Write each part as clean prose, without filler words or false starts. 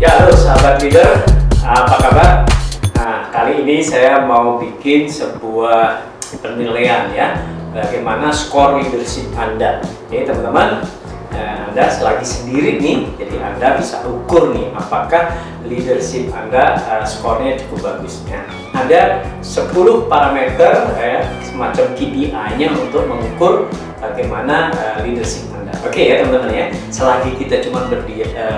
Ya, halo sahabat leader, apa kabar? Nah, kali ini saya mau bikin sebuah penilaian ya, bagaimana skor leadership Anda. Oke teman-teman, Anda selagi sendiri nih, jadi Anda bisa ukur nih apakah leadership Anda skornya cukup bagus. Ya. Ada 10 parameter semacam KPI-nya untuk mengukur bagaimana leadership Anda. Oke ya teman-teman ya, selagi kita cuma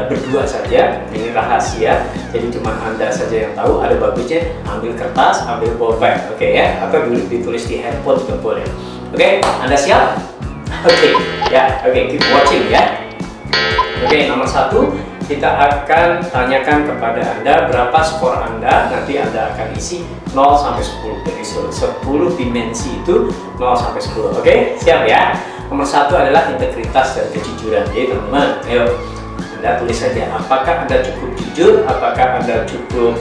berdua saja, ini rahasia, jadi cuma Anda saja yang tahu. Ada bagusnya ambil kertas, ambil pulpen, oke ya, atau ditulis di handphone juga boleh. Oke, Anda siap? Oke, ya, oke, keep watching ya. Oke, nomor 1, kita akan tanyakan kepada Anda berapa skor Anda. Nanti Anda akan isi 0 sampai 10. Jadi 10 dimensi itu 0 sampai 10. Oke, siap ya. Nomor 1 adalah integritas dan kejujuran. Jadi teman-teman, ayo Anda tulis saja apakah Anda cukup jujur, apakah Anda cukup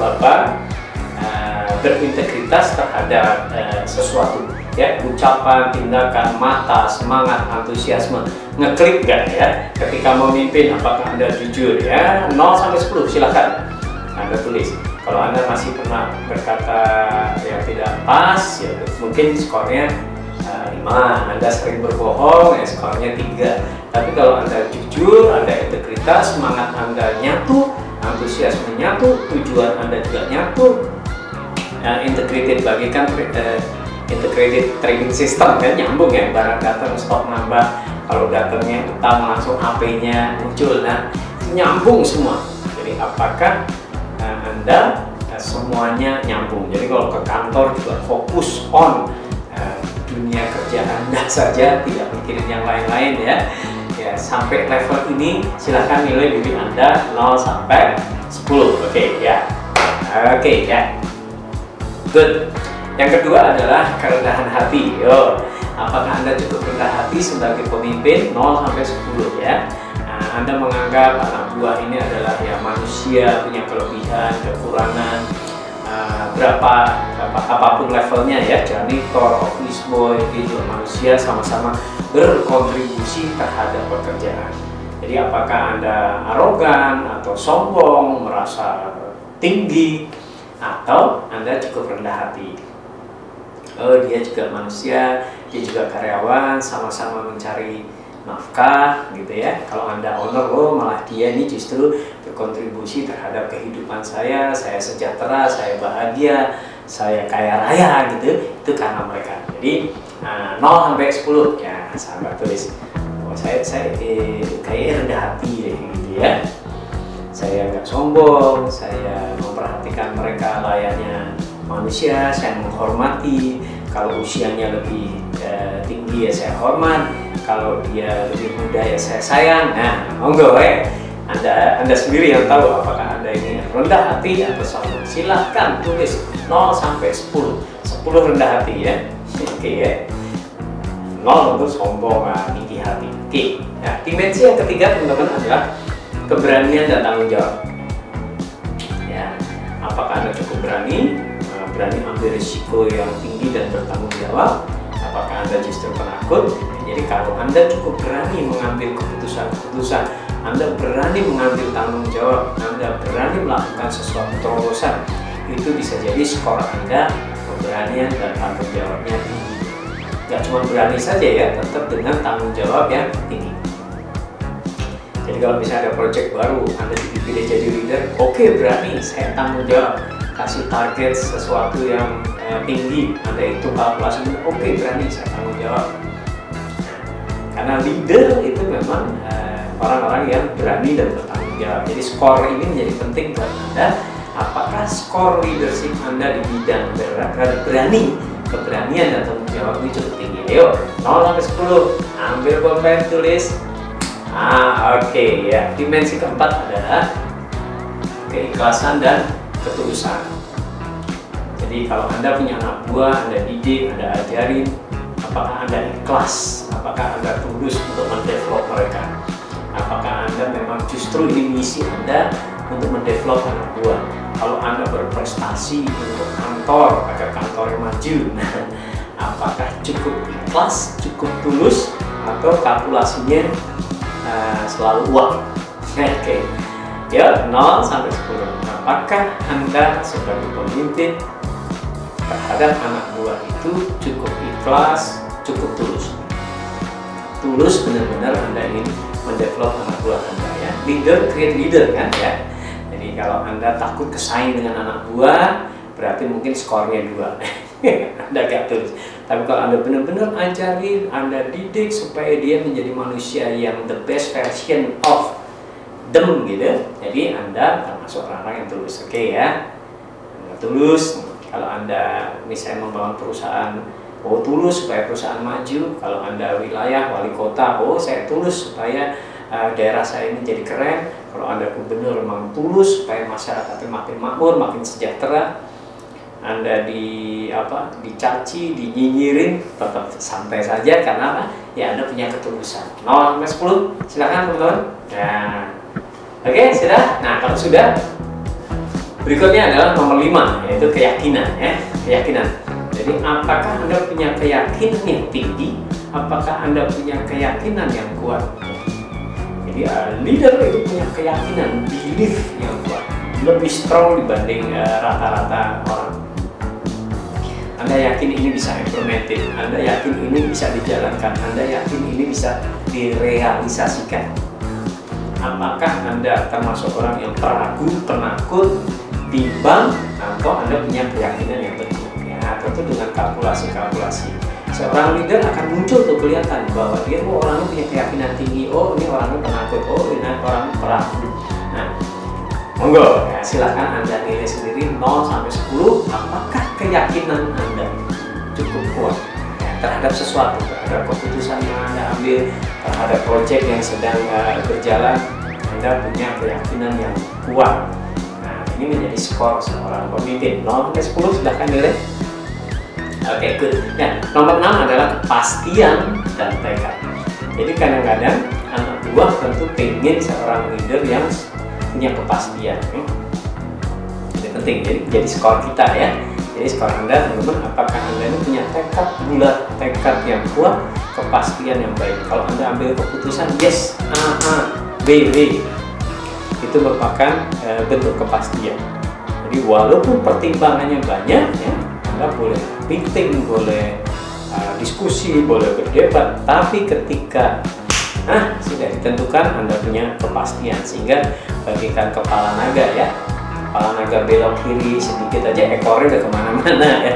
berintegritas terhadap sesuatu. Ya, ucapan, tindakan, mata, semangat, antusiasme, ngeklik nggak ya ketika memimpin, apakah Anda jujur ya. 0 sampai 10 silahkan Anda tulis. Kalau Anda masih pernah berkata yang tidak pas ya mungkin skornya 5. Anda sering berbohong ya skornya 3. Tapi kalau Anda jujur, Anda integritas, semangat Anda nyatu, antusiasme nyatu, tujuan Anda juga nyatu, integrated bagikan integrated trading system kan nyambung ya, barang datang stok nambah, kalau datangnya utang langsung AP-nya muncul, nah nyambung semua. Jadi apakah Anda semuanya nyambung? Jadi kalau ke kantor juga fokus on dunia kerja Anda saja, tidak mikirin yang lain-lain ya. Ya sampai level ini silahkan nilai diri Anda 0 sampai 10. Oke ya. Oke ya. Good. Yang kedua adalah kerendahan hati. Yo, apakah Anda cukup rendah hati sebagai pemimpin? 0 sampai 10 ya. Nah, Anda menganggap anak buah ini adalah ya manusia, punya kelebihan, kekurangan, apapun levelnya ya, janitor, office boy, itu manusia sama-sama berkontribusi terhadap pekerjaan. Jadi apakah Anda arogan atau sombong, merasa tinggi, atau Anda cukup rendah hati? Oh, dia juga manusia, dia juga karyawan, sama-sama mencari nafkah gitu ya. Kalau Anda owner, oh malah dia ini justru berkontribusi terhadap kehidupan saya sejahtera, saya bahagia, saya kaya raya gitu. Itu karena mereka. Jadi 0 sampai 10 ya sahabat tulis. Oh, saya kayaknya rendah hati deh gitu ya. Saya nggak sombong, saya memperhatikan mereka layaknya manusia, saya menghormati. Kalau usianya lebih tinggi ya saya hormat, kalau dia lebih muda ya saya sayang. Nah, monggo ya. Anda sendiri yang tahu apakah Anda ini rendah hati atau sombong. Silahkan tulis 0 sampai 10. 10 rendah hati ya. Oke ya. 0 untuk sombong, tinggi hati. Oke. Nah, dimensi yang ketiga teman-teman adalah keberanian dan tanggung jawab. Ya, apakah Anda cukup berani ambil risiko yang tinggi dan bertanggung jawab? Apakah Anda justru penakut? Jadi kalau Anda cukup berani mengambil keputusan-keputusan, Anda berani mengambil tanggung jawab, Anda berani melakukan sesuatu terobosan, itu bisa jadi skor Anda keberanian dan tanggung jawabnya tinggi. Gak cuma berani saja ya, tetap dengan tanggung jawab yang tinggi. Jadi kalau misalnya ada project baru, Anda dipilih jadi leader, oke, berani, saya tanggung jawab. Kasih target sesuatu yang tinggi, Anda itu kalkulasi, oke, berani, saya tanggung jawab. Karena leader itu memang orang-orang yang berani dan bertanggung jawab. Jadi skor ini menjadi penting buat Anda. Apakah skor leadership Anda di bidang berani, keberanian dan tanggung jawab ini cukup tinggi? Ayo, 0 sampai 10, ambil pulpen, tulis. Oke ya. Dimensi keempat adalah keikhlasan dan ketulusan. Jadi kalau Anda punya anak buah, Anda didik, Anda ajarin, apakah Anda ikhlas? Apakah Anda tulus untuk mendevelop mereka? Apakah Anda memang justru ini misi Anda untuk mendevelop anak buah? Kalau Anda berprestasi untuk kantor agar kantornya maju, apakah cukup ikhlas, cukup tulus, atau kalkulasinya selalu uang? Oke. Ya, 0 sampai 10. Apakah Anda sebagai pemimpin terhadap anak buah itu cukup ikhlas, cukup tulus? Tulus benar-benar Anda ingin mendevelop anak buah Anda ya. Leader create leader kan ya. Jadi kalau Anda takut kesaing dengan anak buah, berarti mungkin skornya 2. Anda gak tulus. Tapi kalau Anda benar-benar ajarin, Anda didik supaya dia menjadi manusia yang the best version of them gitu. Jadi Anda termasuk orang-orang yang tulus. Oke ya. Anda tulus. Kalau Anda misalnya membangun perusahaan, oh tulus supaya perusahaan maju. Kalau Anda wilayah wali kota, oh saya tulus supaya daerah saya ini jadi keren. Kalau Anda gubernur, memang tulus supaya masyarakatnya makin makmur, makin sejahtera. Anda dicaci, dinyinyirin, tetap santai saja karena apa? Ya Anda punya ketulusan. 0 sampai 10. Silakan teman-teman. Nah, oke, sudah. Nah, kalau sudah, berikutnya adalah nomor 5, yaitu keyakinan ya. Keyakinan. Jadi, apakah Anda punya keyakinan yang tinggi? Apakah Anda punya keyakinan yang kuat? Jadi, leader itu punya keyakinan, belief yang kuat, lebih strong dibanding rata-rata orang. Anda yakin ini bisa implemented, Anda yakin ini bisa dijalankan, Anda yakin ini bisa direalisasikan. Apakah Anda termasuk orang yang peragu, penakut, bimbang, atau Anda punya keyakinan yang betul? Ya, tentu dengan kalkulasi-kalkulasi. Seorang leader akan muncul tuh kelihatan bahwa dia orangnya punya keyakinan tinggi, oh ini orangnya penakut, oh ini orang peragu. Nah, monggo, ya, silahkan Anda nilai sendiri 0 sampai 10. Apakah keyakinan Anda cukup kuat ya, terhadap sesuatu, terhadap keputusan yang Anda ambil, terhadap proyek yang sedang berjalan, Anda punya keyakinan yang kuat. Nah, ini menjadi skor seorang pemimpin. 0 sampai 10, silahkan nilai. Oke, good. Ya, nomor 6 adalah kepastian dan tekad. Jadi kadang-kadang anak buah tentu pengen seorang leader yang punya kepastian. Ini penting, jadi skor kita ya. Jadi skor Anda teman-teman, apakah Anda ini punya tekad bulat, tekad yang kuat, kepastian yang baik. Kalau Anda ambil keputusan yes, B, itu merupakan bentuk kepastian. Jadi walaupun pertimbangannya banyak ya, Anda boleh meeting, boleh diskusi, boleh berdebat, tapi ketika sudah ditentukan, Anda punya kepastian, sehingga bagikan kepala naga ya, kepala naga belok kiri sedikit aja ekornya udah kemana-mana ya.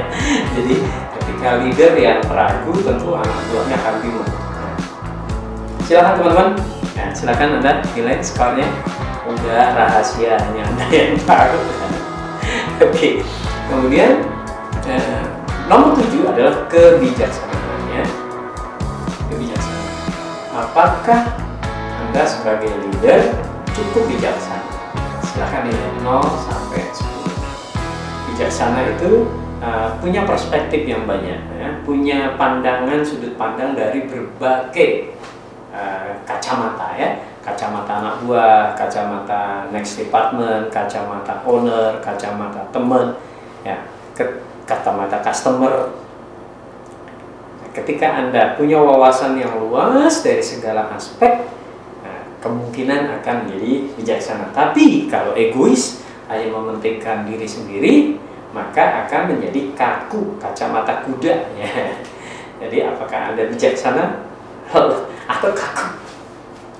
Jadi ketika leader yang ragu, tentu anak buahnya akan bingung. Silakan teman-teman, nah, silakan Anda nilai skornya. Udah rahasia, hanya Anda yang tahu. Oke, kemudian nomor 7 adalah kebijaksanaan ya. Kebijaksanaan. Apakah Anda sebagai leader cukup bijaksana? Silahkan nilai 0 sampai 10. Bijaksana itu punya perspektif yang banyak ya, punya pandangan, sudut pandang dari berbagai kacamata ya, kacamata anak buah, kacamata next department, kacamata owner, kacamata teman ya, kacamata customer. Ketika Anda punya wawasan yang luas dari segala aspek, kemungkinan akan menjadi bijaksana. Tapi kalau egois, hanya mementingkan diri sendiri, maka akan menjadi kaku, kacamata kuda ya. Jadi apakah Anda bijaksana atau kaku?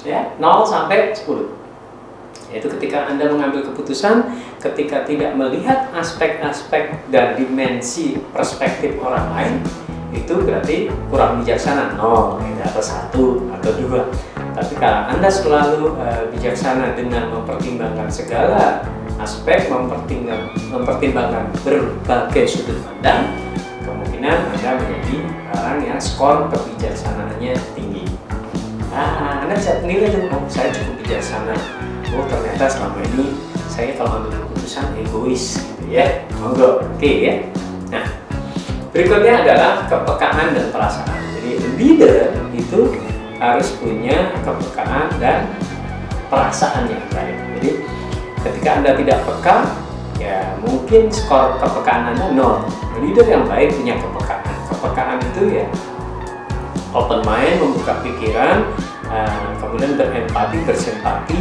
Ya, 0 sampai 10. Yaitu ketika Anda mengambil keputusan, ketika tidak melihat aspek-aspek dan dimensi perspektif orang lain, itu berarti kurang bijaksana. 0 atau 1 atau 2. Tapi kalau Anda selalu bijaksana dengan mempertimbangkan segala aspek, mempertimbangkan berbagai sudut pandang, kemungkinan Anda menjadi orang yang skor kebijaksanaannya tinggi. Anda bisa menilai tuh, oh saya cukup bijaksana. Oh ternyata selama ini saya kalau ambil keputusan egois gitu ya. Monggo, oke ya. Nah, berikutnya adalah kepekaan dan perasaan. Jadi leader itu harus punya kepekaan dan perasaan yang baik. Jadi ketika Anda tidak peka, ya mungkin skor kepekaan Anda 0. Leader yang baik punya kepekaan. Kepekaan itu ya open mind, membuka pikiran, kemudian berempati, bersimpati,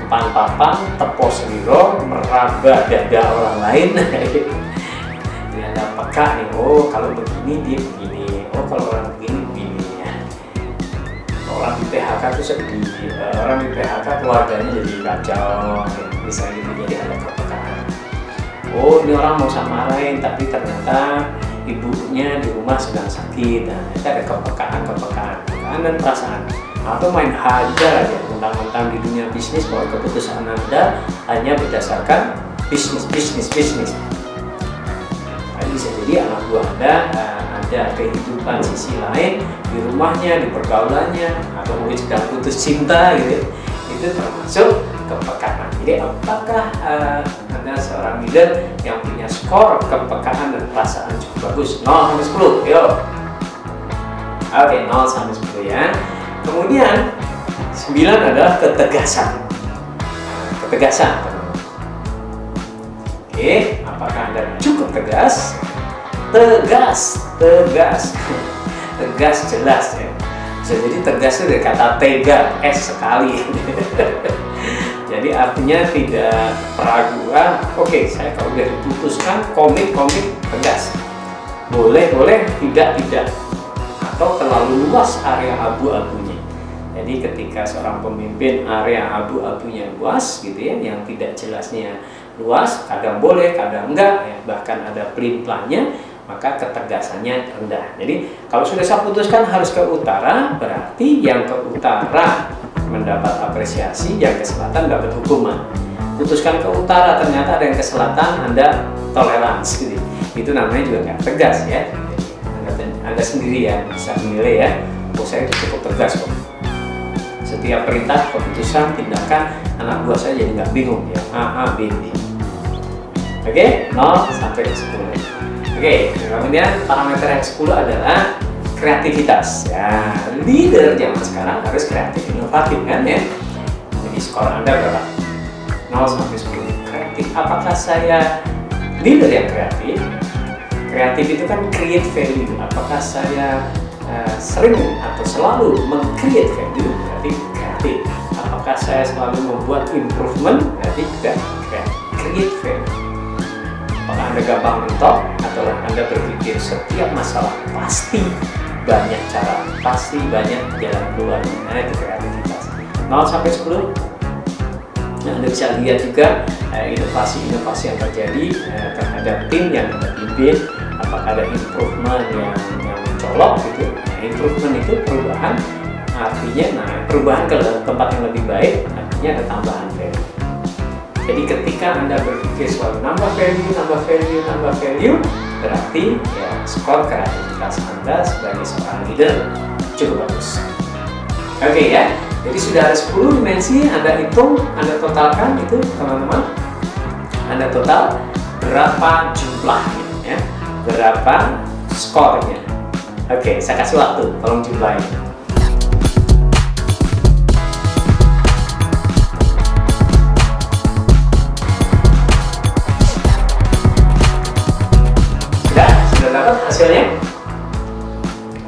pan-papan, tepos liro, meraba dada orang lain. Ini ada peka nih, oh kalau begini dia begini, oh kalau orang begini begini ya. Orang di PHK itu sedih, orang di PHK keluarganya jadi kacau, ya. Misalnya gitu, jadi ada kepekaan. Oh ini orang mau samarain, tapi ternyata ibunya di rumah sedang sakit. Nah itu ada kepekaan dan perasaan. Atau main hajar aja tentang di dunia bisnis bahwa keputusan Anda hanya berdasarkan bisnis. Bisa jadi anak buah Anda ada kehidupan sisi lain di rumahnya, di pergaulannya, atau mungkin sedang putus cinta gitu. Itu termasuk kepekaan. Jadi apakah Anda seorang leader yang punya skor kepekaan dan perasaan cukup bagus? 0 sampai 10, yuk. Oke, 0 sampai 10 ya. Kemudian 9 adalah ketegasan. Oke, apakah Anda cukup tegas? Tegas, jelas ya. Bisa jadi tegas itu dari kata tega, sekali. Jadi artinya tidak peraguan. Oke, saya kalau udah diputuskan komit tegas. Boleh, tidak. Atau terlalu luas area abu-abunya. Jadi ketika seorang pemimpin area abu-abunya luas gitu ya, yang tidak jelasnya luas, kadang boleh, kadang enggak ya, bahkan ada pelin-pelannya, maka ketegasannya rendah. Jadi kalau sudah saya putuskan harus ke utara, berarti yang ke utara mendapat apresiasi, yang ke selatan dapat hukuman. Putuskan ke utara, ternyata ada yang ke selatan, Anda toleransi gitu. Itu namanya juga nggak tegas ya. Anda sendiri ya bisa menilai ya, oh saya cukup tegas kok. Setiap perintah, keputusan, tindakan anak buah saya jadi nggak bingung ya. A, B, B. Oke, 0 sampai 10. Oke, kemudian parameter yang 10 adalah kreativitas. Ya, leader zaman sekarang harus kreatif, inovatif kan ya. Jadi skor Anda berapa? 0 sampai 10. Kreatif. Apakah saya leader yang kreatif? Kreatif itu kan create value. Apakah saya sering atau selalu meng-create value? Berarti kreatif. Apakah saya selalu membuat improvement? Berarti juga create value. Apakah Anda gampang mentok atau Anda berpikir setiap masalah pasti banyak cara, pasti banyak jalan keluarnya? Nah, itu kreativitas. 0 sampai 10. Nah, Anda bisa lihat juga inovasi-inovasi yang terjadi terhadap tim yang Anda pimpin. Apakah ada improvement yang mencolok gitu? Nah, improvement itu perubahan, artinya perubahan ke tempat yang lebih baik, artinya ada tambahan value. Jadi ketika Anda berpikir selalu nambah value, berarti ya skor kreativitas Anda sebagai seorang leader cukup bagus. Oke ya, jadi sudah ada 10 dimensi, Anda hitung, Anda totalkan itu teman-teman. Anda total berapa jumlahnya ya, berapa skornya. Oke, saya kasih waktu, tolong jumlahin. Sudah dapat hasilnya?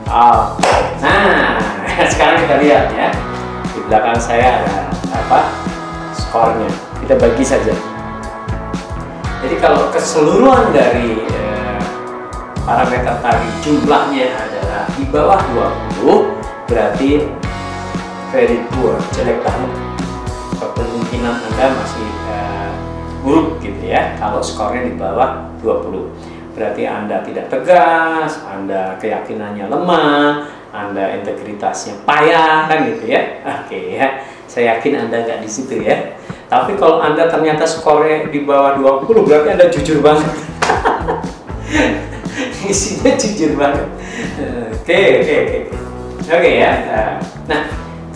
Oh, nah, sekarang kita lihat ya. Di belakang saya ada apa? Skornya. Kita bagi saja. Jadi kalau keseluruhan dari parameter tadi jumlahnya adalah di bawah 20, berarti very poor, jelek banget. Kemungkinan Anda masih buruk gitu ya kalau skornya di bawah 20. Berarti Anda tidak tegas, Anda keyakinannya lemah, Anda integritasnya payah kan gitu ya. Oke ya, saya yakin Anda nggak di situ ya. Tapi kalau Anda ternyata skornya di bawah 20, berarti Anda jujur banget. Isinya jujur banget. Oke ya. Nah,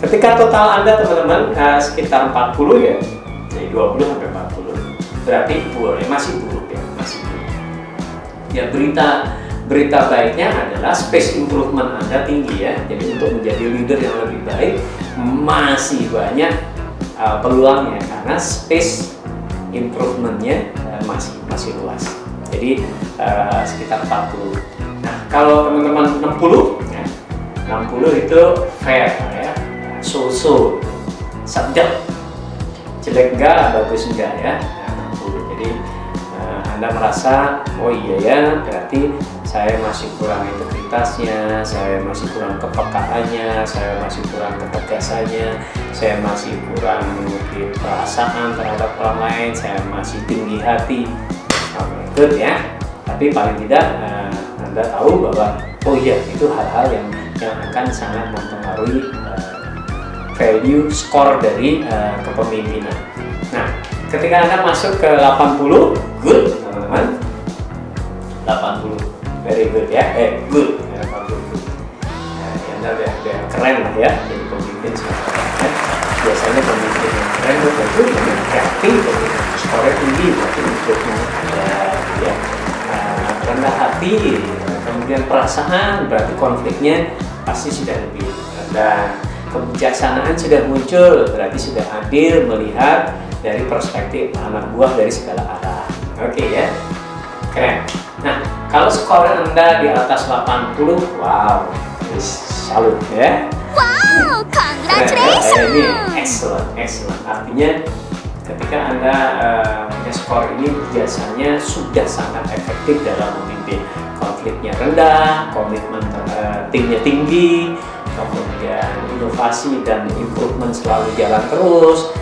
ketika total Anda teman-teman sekitar 40 ya, dari 20 sampai 40, berarti poor ya, masih buruk ya, masih buruk. Ya, berita baiknya adalah space improvement Anda tinggi ya. Jadi untuk menjadi leader yang lebih baik masih banyak peluangnya karena space improvementnya masih luas. Jadi sekitar 40. Nah, kalau teman-teman 60 ya, 60 itu fair ya, so-so, sedap. jelek enggak, bagus enggak ya. Nah, 60. Jadi Anda merasa, oh iya ya, berarti saya masih kurang integritasnya, saya masih kurang kepekaannya, saya masih kurang ketegasannya, saya masih kurang mungkin perasaan terhadap orang lain, saya masih tinggi hati. Good ya. Tapi paling tidak Anda tahu bahwa oh iya, itu hal-hal yang akan sangat mempengaruhi value skor dari kepemimpinan. Nah, ketika Anda masuk ke 80, good teman-teman. 80, very good ya, good, 80 good. Nah, Anda udah keren lah ya, jadi pemimpin sekarang. Biasanya pemimpin yang keren itu kreatif, skornya tinggi, berarti improvementnya ada, ya. Rendah hati, kemudian perasaan, berarti konfliknya pasti sudah lebih rendah. Kebijaksanaan sudah muncul, berarti sudah adil melihat dari perspektif anak buah dari segala arah. Oke ya, keren. Nah, kalau skor Anda di atas 80, wow, salut ya. Wow, congratulations. Ini excellent. Artinya ketika Anda punya skor ini biasanya sudah sangat efektif dalam memimpin. Konfliknya rendah, komitmen timnya tinggi, kemudian inovasi dan improvement selalu jalan terus,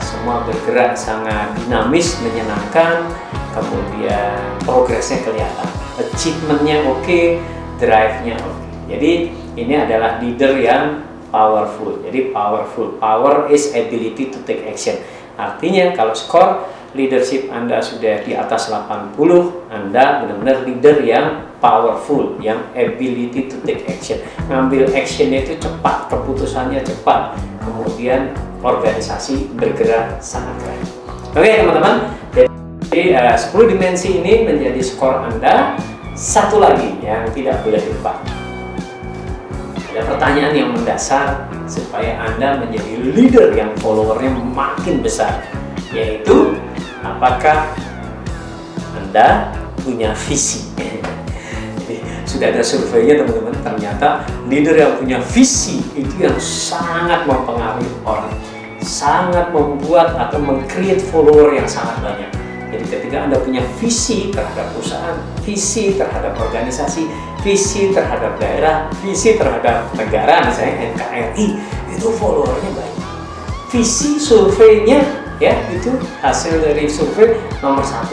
semua bergerak sangat dinamis, menyenangkan, kemudian progresnya kelihatan, achievementnya oke, drive-nya oke. Jadi ini adalah leader yang powerful. Jadi power is ability to take action. Artinya kalau skor leadership Anda sudah di atas 80, Anda benar-benar leader yang powerful, yang ability to take action. Ngambil actionnya itu cepat, keputusannya cepat, kemudian organisasi bergerak sangat keren. Oke teman-teman, jadi 10 dimensi ini menjadi skor Anda. Satu lagi yang tidak boleh lupa, ada pertanyaan yang mendasar supaya Anda menjadi leader yang followernya makin besar, yaitu apakah Anda punya visi? Jadi, sudah ada surveinya teman-teman, ternyata leader yang punya visi itu yang sangat mempengaruhi orang, sangat membuat atau meng-create follower yang sangat banyak. Jadi ketika Anda punya visi terhadap perusahaan, visi terhadap organisasi, visi terhadap daerah, visi terhadap negara, misalnya NKRI, itu followernya banyak. Visi surveinya ya, itu hasil dari survei nomor 1.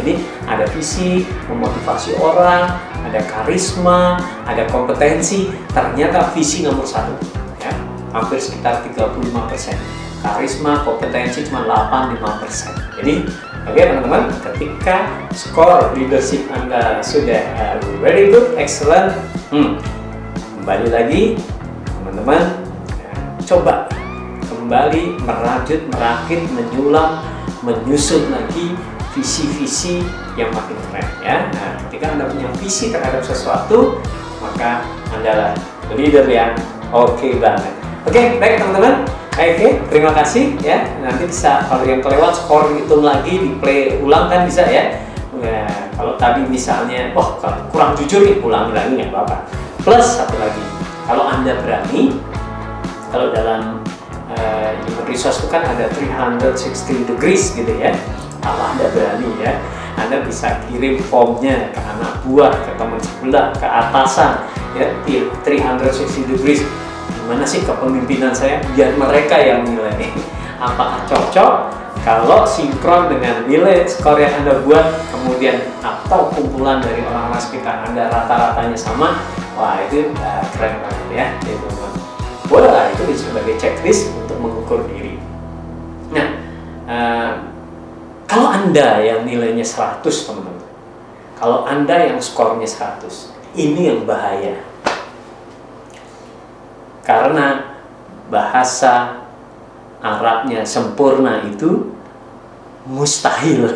Jadi ada visi, memotivasi orang, ada karisma, ada kompetensi, ternyata visi nomor 1 ya, hampir sekitar 35%. Karisma, kompetensi cuma 85%. Jadi oke teman-teman, ketika skor leadership Anda sudah very good, excellent, kembali lagi teman-teman, coba kembali merajut, merakit, menyulam, menyusun lagi visi-visi yang makin keren ya. Nah, ketika Anda punya visi terhadap sesuatu, maka Anda adalah leader yang oke banget. Oke, baik teman-teman. Oke, terima kasih ya. Nanti bisa kalau yang kelewat skor hitung lagi, di play ulang kan bisa ya. Nah, kalau tadi misalnya, kalau kurang jujur nih, ulangi lagi nggak apa-apa. Plus satu lagi, kalau Anda berani, kalau dalam human resource itu kan ada 360 degrees gitu ya. Kalau Anda berani ya, Anda bisa kirim formnya ke anak buah, ke teman sebelah, ke atasan ya, 360 degrees. Gimana sih kepemimpinan saya, biar mereka yang nilai apakah cocok. Kalau sinkron dengan nilai skor yang Anda buat, kemudian atau kumpulan dari orang-orang sekitar Anda rata-ratanya sama, wah itu keren banget ya. Jadi teman-teman, boleh lah itu sebagai checklist untuk mengukur diri. Nah, kalau Anda yang nilainya 100 teman-teman, kalau Anda yang skornya 100, ini yang bahaya. Karena bahasa Arabnya sempurna itu mustahil.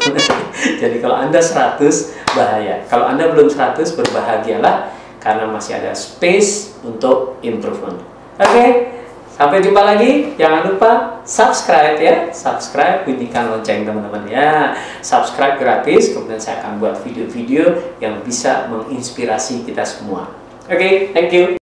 Jadi kalau Anda 100 bahaya. Kalau Anda belum 100 berbahagialah karena masih ada space untuk improvement. Oke, sampai jumpa lagi. Jangan lupa subscribe ya. Subscribe, bunyikan lonceng teman-teman ya. Subscribe gratis, kemudian saya akan buat video-video yang bisa menginspirasi kita semua. Oke, thank you.